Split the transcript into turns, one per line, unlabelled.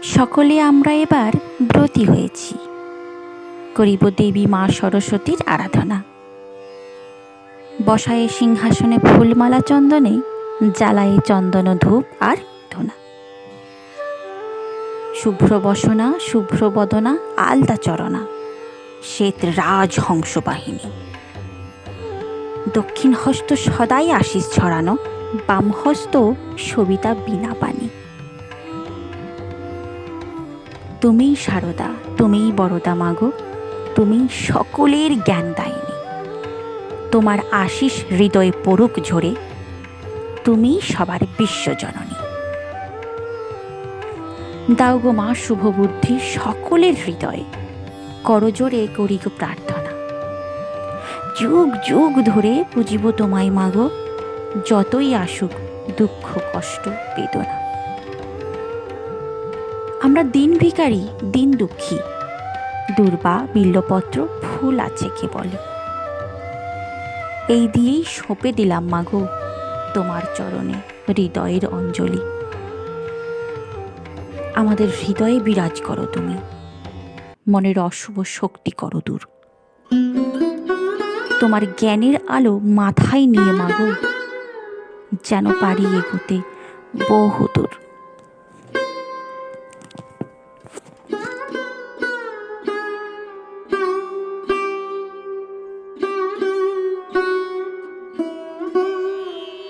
সকলে আমরা এবার ব্রতী হয়েছি, করিব দেবী মা সরস্বতীর আরাধনা। বসায়ে সিংহাসনে ফুলমালা চন্দনে, জ্বালায়ে চন্দন ধূপ আর ধূনা। শুভ্র বসনা শুভ্র বদনা আলতা চরণা, শ্বেত রাজ হংস বাহিনী। দক্ষিণ হস্ত সদাই আশিস ছড়ানো, বাম হস্ত সবিতা বীণা পানি। তুমিই সারদা, তুমিই বরদা মাগো, তুমি সকলের জ্ঞান দায়িনী। তোমার আশিস হৃদয়ে পড়ুক ঝরে, তুমি সবার বিশ্বজননী। দাও গো মা শুভ বুদ্ধি সকলের হৃদয়ে, করজোরে করি গো প্রার্থনা। যুগ যুগ ধরে পুজিব তোমায় মাগো, যতই আসুক দুঃখ কষ্ট বেদনা। আমরা দিন ভিখারি দিন দুঃখী, দুর্বা বিল্লপত্র ফুল আছে কেবল। এই দিয়েই সঁপে দিলাম মাগো তোমার চরণে হৃদয়ের অঞ্জলি। আমাদের হৃদয়ে বিরাজ করো তুমি, মনের অশুভ শক্তি করো দূর। তোমার জ্ঞানের আলো মাথায় নিয়ে মাগো, যেন পারি এগোতে বহুদূর।